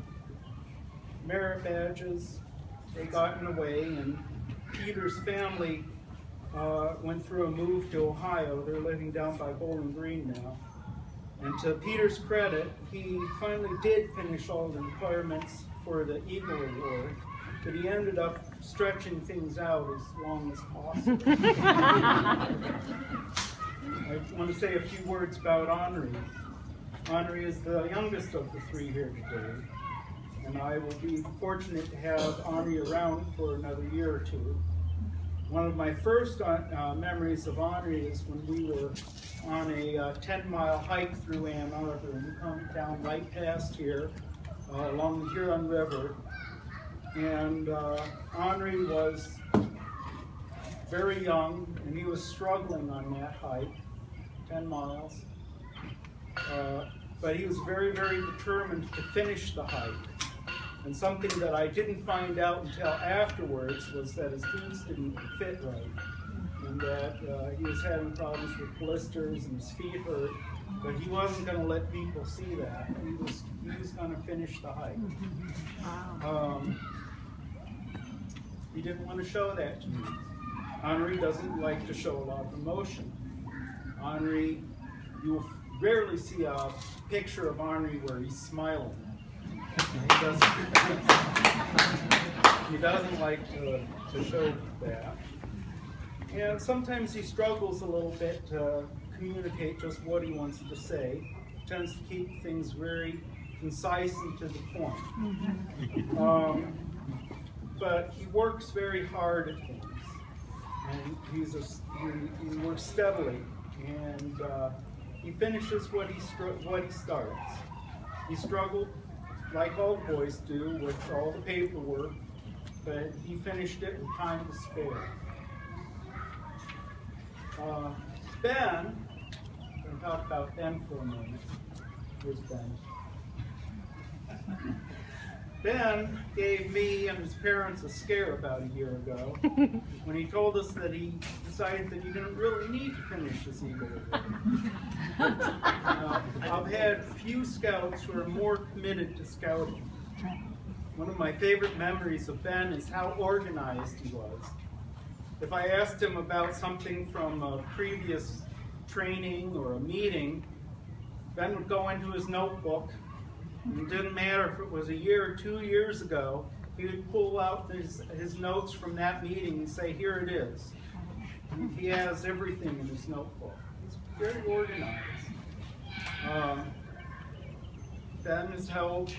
merit badges, they got in the way, and Peter's family went through a move to Ohio. They're living down by Bowling Green now. And to Peter's credit, he finally did finish all the requirements for the Eagle Award, but he ended up stretching things out as long as possible. I want to say a few words about Anri. Anri is the youngest of the three here today, and I will be fortunate to have Anri around for another year or two. One of my first memories of Anri is when we were on a 10-mile hike through Ann Arbor, and we come down right past here along the Huron River. And Anri was very young, and he was struggling on that hike, 10 miles. But he was very, very determined to finish the hike. And something that I didn't find out until afterwards was that his boots didn't fit right, and that he was having problems with blisters and his feet hurt. But he wasn't going to let people see that. He was going to finish the hike. He didn't want to show that to me. Anri doesn't like to show a lot of emotion. Anri, you will rarely see a picture of Anri where he's smiling. He doesn't like to show that. And sometimes he struggles a little bit to communicate just what he wants to say. He tends to keep things very concise and to the point. But he works very hard at things. And he works steadily. And he finishes what he starts. He struggled, like all boys do, with all the paperwork, but he finished it with time to spare. Ben, I'm going to talk about Ben for a moment. Here's Ben. Ben gave me and his parents a scare about a year ago when he told us that he decided that he didn't really need to finish his Eagle Award. I've had few scouts who are more committed to scouting. One of my favorite memories of Ben is how organized he was. If I asked him about something from a previous training or a meeting, Ben would go into his notebook, and it didn't matter if it was a year or 2 years ago, he would pull out his notes from that meeting and say, here it is. And he has everything in his notebook. He's very organized. Ben has held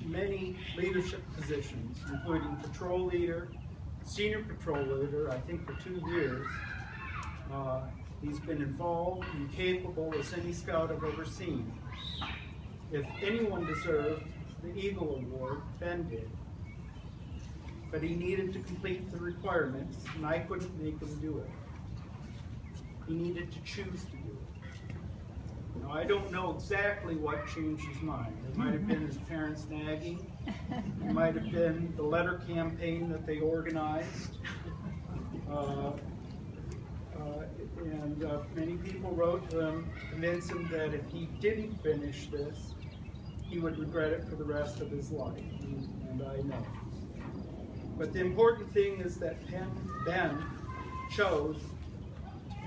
many leadership positions, including patrol leader, senior patrol leader, I think for 2 years. He's been involved and capable as any scout I've ever seen. If anyone deserved the Eagle Award, Ben did. But he needed to complete the requirements, and I couldn't make him do it. He needed to choose to do it. Now, I don't know exactly what changed his mind. It might have been his parents nagging. It might have been the letter campaign that they organized. Many people wrote to him to convince him that if he didn't finish this, he would regret it for the rest of his life, and I know. But the important thing is that Ben chose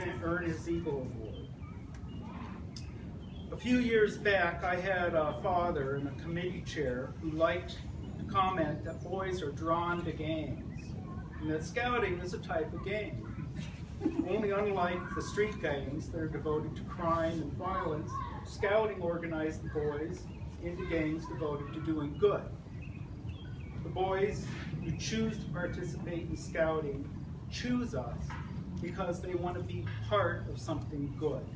to earn his Eagle Award. A few years back, I had a father and a committee chair who liked to comment that boys are drawn to gangs, and that scouting is a type of gang. Only unlike the street gangs that are devoted to crime and violence, scouting organized the boys into gangs devoted to doing good. The boys who choose to participate in scouting choose us because they want to be part of something good.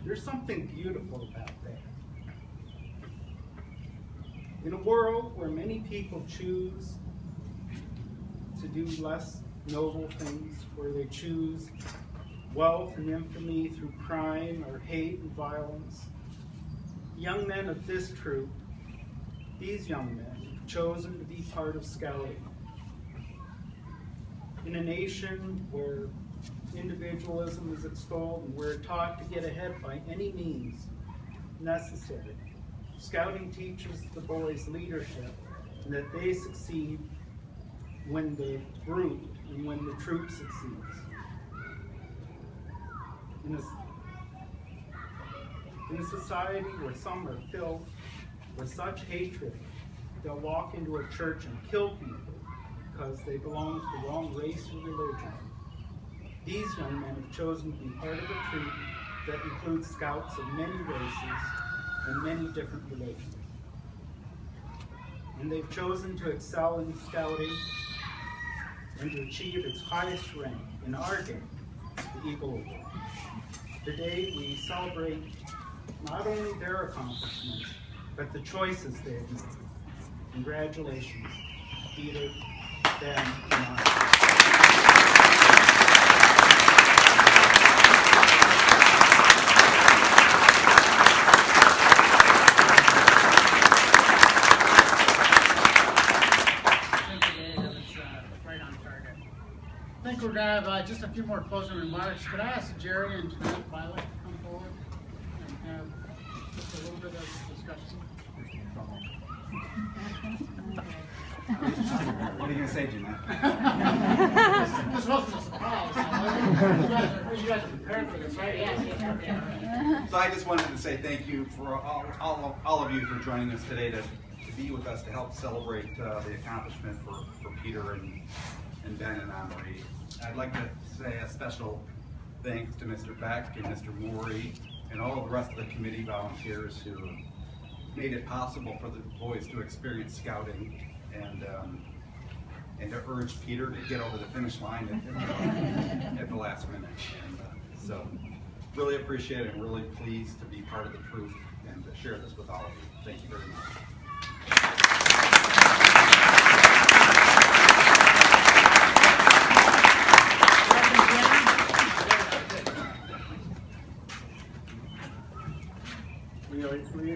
There's something beautiful about that. In a world where many people choose to do less noble things, where they choose wealth and infamy through crime or hate and violence, young men of this troop, these young men, have chosen to be part of scouting. In a nation where individualism is extolled and we're taught to get ahead by any means necessary, scouting teaches the boys leadership and that they succeed when the group and when the troop succeeds. In a society where some are filled with such hatred, they'll walk into a church and kill people because they belong to the wrong race or religion. These young men have chosen to be part of a troop that includes scouts of many races and many different religions. And they've chosen to excel in scouting and to achieve its highest rank in our game, the Eagle Award. Today we celebrate not only their accomplishments, but the choices they have made. Congratulations, Peter, Ben, and I. I think we're going to have just a few more closing remarks. Could I ask Jerry and Bialek to come forward and have just a little bit of discussion? What are you going to say, Jeanette? This wasn't a surprise. You guys are prepared for this, right? Yes. So I just wanted to say thank you for all of you for joining us today to be with us to help celebrate the accomplishment for Peter and Ben and Anri. I'd like to say a special thanks to Mr. Beck and Mr. Morey and all of the rest of the committee volunteers who made it possible for the boys to experience scouting and to urge Peter to get over the finish line at the last minute. And so really appreciate it and really pleased to be part of the troop and to share this with all of you. Thank you very much.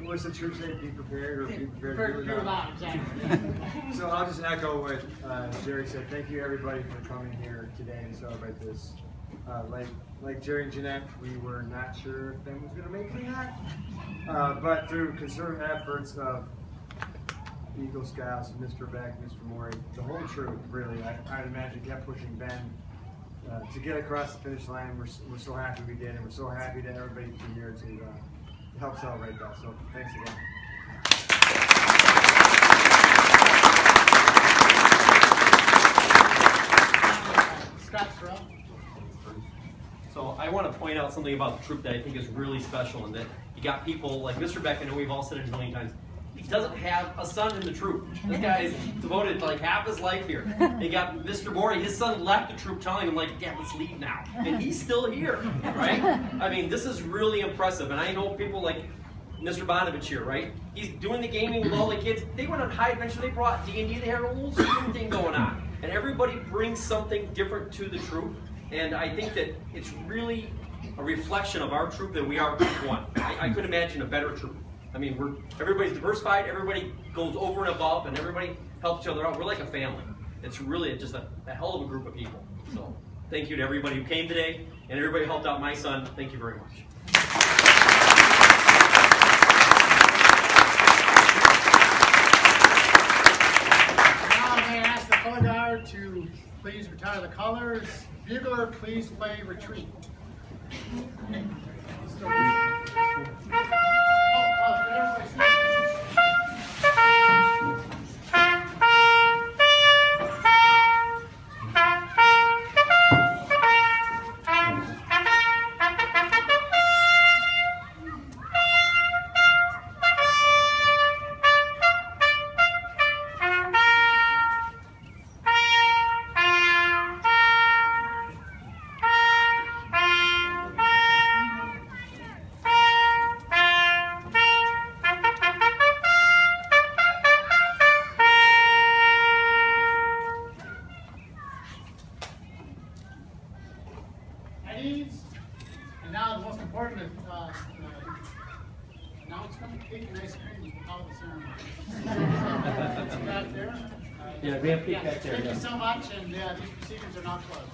What's the church say? Be prepared or be prepared to do it not. Exactly. So I'll just echo what Jerry said. Thank you everybody for coming here today to celebrate this Like Jerry and Jeanette, we were not sure if Ben was going to make it or not. But through concerted efforts of Eagle Scouts, Mr. Beck, Mr. Morey, the whole troop, really, I'd imagine kept pushing Ben to get across the finish line. We're so happy we did, and we're so happy that everybody came here to help celebrate that. So thanks again. Scott Sorel. So I want to point out something about the troop that I think is really special, and that you got people like Mr. Beck. I know we've all said it a million times. He doesn't have a son in the troop. This guy is devoted like half his life here. You got Mr. Morey, his son left the troop telling him like, yeah, let's leave now. And he's still here, right? I mean, this is really impressive. And I know people like Mr. Bonovich here, right? He's doing the gaming with all the kids. They went on high adventure, they brought D&D, they had a whole stream thing going on. And everybody brings something different to the troop. And I think that it's really a reflection of our troop that we are one. I couldn't imagine a better troop. I mean, everybody's diversified, everybody goes over and above, and everybody helps each other out. We're like a family. It's really just a hell of a group of people. So thank you to everybody who came today, and everybody who helped out my son. Thank you very much. Now I'm going to ask the color guard to please retire the colors. Bugler, please play retreat. And now the most important announcement, cake and ice cream is part of the ceremony. That's back there. Yeah, we have cake back there. Thank you so much, and these procedures are not closed.